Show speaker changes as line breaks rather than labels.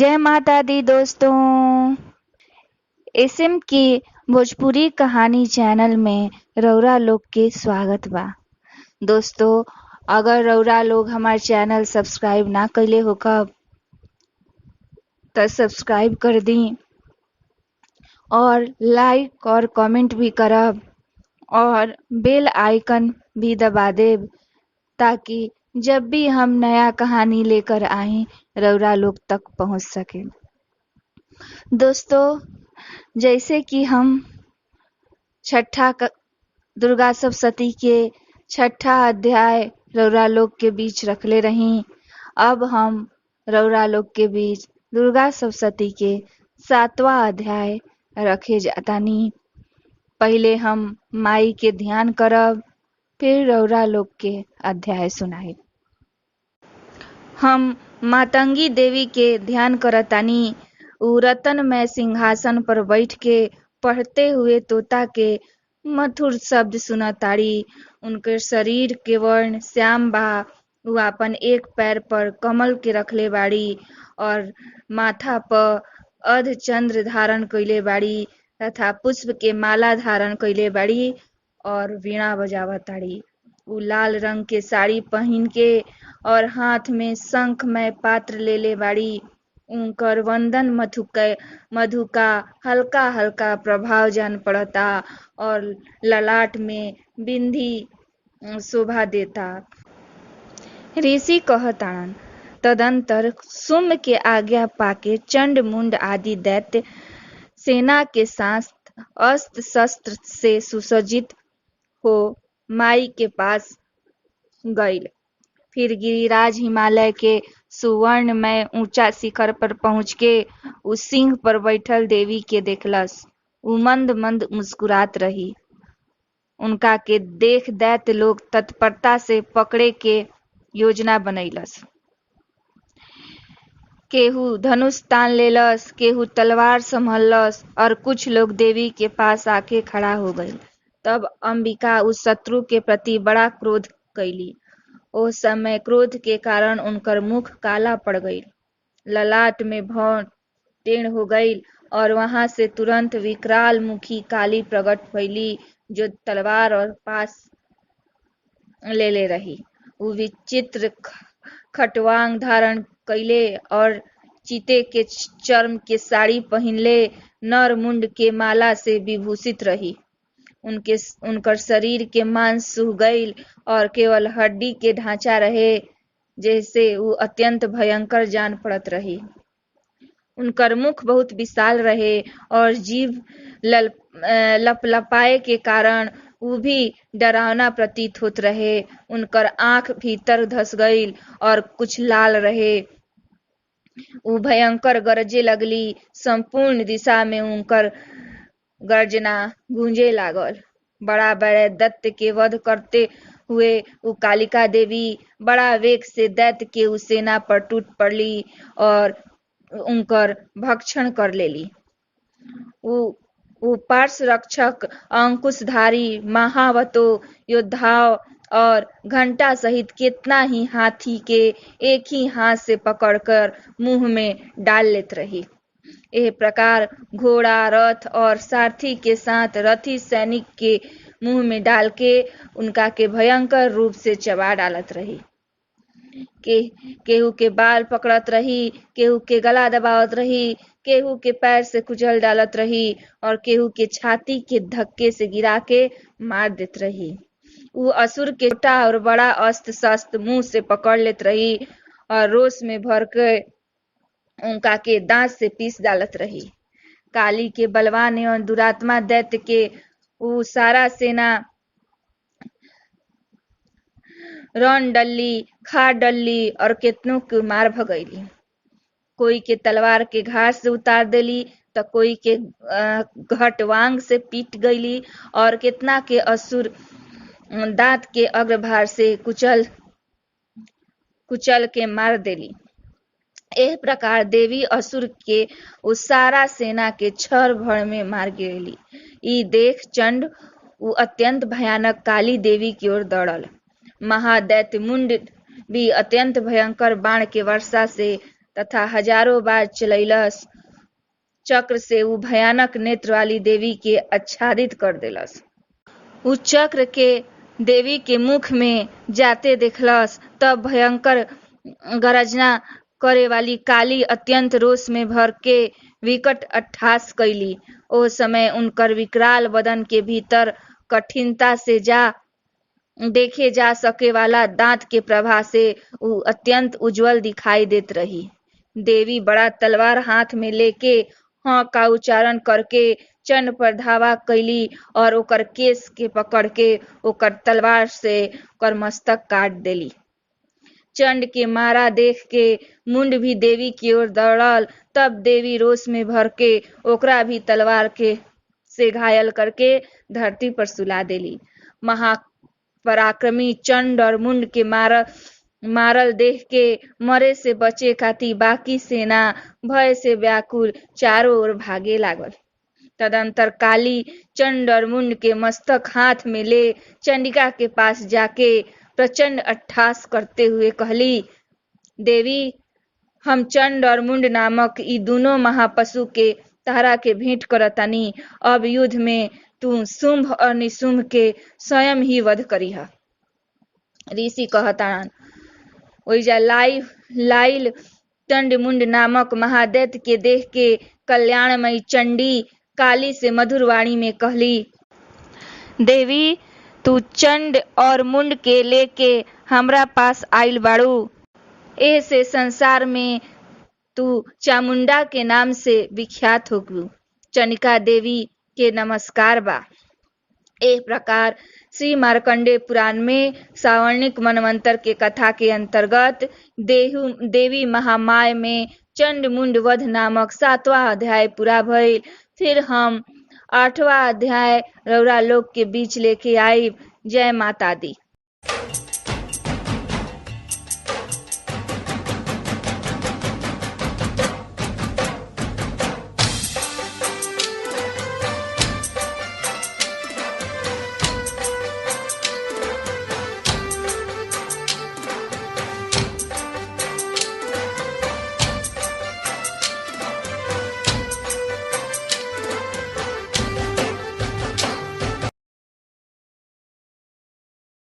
जय माता दी दोस्तों। एसएम की भोजपुरी कहानी चैनल में रउरा लोग के स्वागत बा। दोस्तों, अगर रउरा लोग हमार चैनल सब्सक्राइब ना कइले होखब त सब्सक्राइब कर दी और लाइक और कमेंट भी करब और बेल आइकन भी दबा देब ताकि जब भी हम नया कहानी लेकर आए रउरा लोग तक पहुंच सके। दोस्तों, जैसे कि हम दुर्गा सप्तशती के छठा अध्याय रउरा लोग के बीच रखले रही। अब हम रउरा लोग के बीच दुर्गा सप्तशती के 7वां अध्याय रखे जातानी। पहले हम माई के ध्यान करब, फिर रउरा लोग के अध्याय सुनाई। हम मातंगी देवी के ध्यान करतानी। उ रत्नमय सिंहासन पर बैठ के पढ़ते हुए तोता के मधुर शब्द सुनताड़ी। उनके शरीर के वर्ण श्याम बा। उ अपन एक पैर पर कमल के रखले बाड़ी और माथा पर अर्धचंद्र धारण कइले बाड़ी तथा पुष्प के माला धारण कइले बाड़ी और वीणा बजावताड़ी। उ लाल रंग के साड़ी पहिन के और हाथ में शंखमय पात्र लेले बाड़ी। उनकर वंदन मधु का हल्का हल्का प्रभाव जान पड़ता और ललाट में बिंदी शोभा देता। ऋषि कहताड़न, तदंतर सुम्न के आज्ञा पाके चंड मुंड आदि दैत्य सेना के साथ अस्त्र शस्त्र से सुसज्जित हो माई के पास गइल। फिर गिरिराज हिमालय के सुवर्णमय ऊंचा शिखर पर पहुँच के उ सिंह पर बैठल देवी के देखलस। उ मंद मंद मुस्कुरात रही। उनका के देख दैत्य लोग तत्परता से पकड़े के योजना बनैलस। केहू धनुष तान लेलस, केहू तलवार संभलस और कुछ लोग देवी के पास आके खड़ा हो गई। तब अंबिका उस शत्रु के प्रति बड़ा क्रोध कैली। ओ समय क्रोध के कारण उनकर मुख काला पड़ गई, ललाट में भौं टेढ़ हो गई और वहां से तुरंत विकराल मुखी काली प्रकट भइली जो तलवार और पास लेले रही। उ विचित्र खटवांग धारण कइले और चीते के चर्म के साड़ी पहिनले नर मुंड के माला से विभूषित रही। उनकर शरीर के मांस सूख गईल और केवल हड्डी के ढांचा रहे, जैसे उ अत्यंत भयंकर जान पड़त रही। उनकर मुख बहुत विशाल रहे और जीभ लपलपाए के कारण उ भी डरावना प्रतीत होत रहे। उनकर आंख भीतर धस गईल और कुछ लाल रहे। उ भयंकर गरजे लगली। संपूर्ण दिशा में उनकर गर्जना गूंजे लागल। बड़ा बड़े दैत्य के वध करते हुए उ कालिका देवी बड़ा वेग से दैत्य के उस सेना पर टूट पड़ली और उनकर भक्षण कर लेली। उ पार्श्व रक्षक, अंकुशधारी, महावतो योद्धाओं और घंटा सहित कितना ही हाथी के एक ही हाथ से पकड़कर मुंह में डाल लेत रही। एह प्रकार घोड़ा, रथ और सारथी के साथ रथी सैनिक के मुंह में डाल के उनका के भयंकर रूप से चबा डालत रही। केहू के बाल पकड़त रही, केहू के गला दबावत रही, केहू के पैर से कुचल डालत रही और केहू के छाती के धक्के से गिरा के मार देत रही। उ असुर के छोटा और बड़ा अस्त्र शस्त्र मुंह से पकड़ लेत रही और रोष में भर के उनका के दांत से पीस डालत रही। काली के बलवान एवं दुरात्मा दैत्य के उ सारा सेना रण डल्ली, खा डल्ली और केतनों के मार भगैली। कोई के तलवार के घाट से उतार देली तो कोई के घटवांग से पीट गईली और केतना के असुर दांत के अग्रभार से कुचल के मार देली। एह प्रकार देवी असुर के उस सारा सेना के क्षण भर में मार गिरेली। ई देख चंड उ अत्यंत भयानक काली देवी की ओर दौड़ल। महादैत्य मुंड भी अत्यंत भयंकर बाण के वर्षा से तथा हजारों बार चलैलस चक्र से उ भयानक नेत्र वाली देवी के आच्छादित कर देलस। उ चक्र के देवी के मुख में जाते देखलस तब भयंकर गर्जना करे वाली काली अत्यंत रोष में भर के विकट अट्टहास कैली। ओ समय उनकर विकराल बदन के भीतर कठिनता से देखे जा सके वाला दांत के प्रभा से उ अत्यंत उज्जवल दिखाई देत रही। देवी बड़ा तलवार हाथ में लेके हाँ का उच्चारण करके चंड पर धावा कैली और ओकर केस के पकड़ के ओकर तलवार से ओकर मस्तक काट देली। चंड के मारा देख के मुंड भी देवी की ओर दौड़ल। तब देवी रोष में भर के ओकरा भी तलवार के से घायल करके धरती पर सुला देली। महापराक्रमी चंड और मुंड के मारल देख के मरे से बचे खातिर बाकी सेना भय से व्याकुल चारों ओर भागे लागल। तदंतर काली चंड और मुंड के मस्तक हाथ में ले चंडिका के पास जाके प्रचंड अट्टहास करते हुए कहली, देवी हम चंड और मुंड नामक ई दोनों महापशु के तहरा के भेंट करतानी। अब युद्ध में तू शुंभ और निशुंभ के स्वयं ही वध करीह। ऋषि कहतान ओइजा लाइल चंड मुंड नामक महादैत्य के देख के कल्याणमयी चंडी काली से मधुर वाणी में कहली, देवी तू चंड और मुंड के लेके हमरा पास आइल बाड़ू। ए से संसार में तू चामुंडा के नाम से विख्यात होगू। चंडिका देवी के नमस्कार बा। एह प्रकार श्री मार्कंडेय पुराण में सावर्णिक मनवंतर के कथा के अंतर्गत देवी महामाया में चंड मुंड वध नामक 7वां अध्याय पूरा भइल। फिर हम 8वां अध्याय रौरा लोग के बीच लेके आइब। जय माता दी।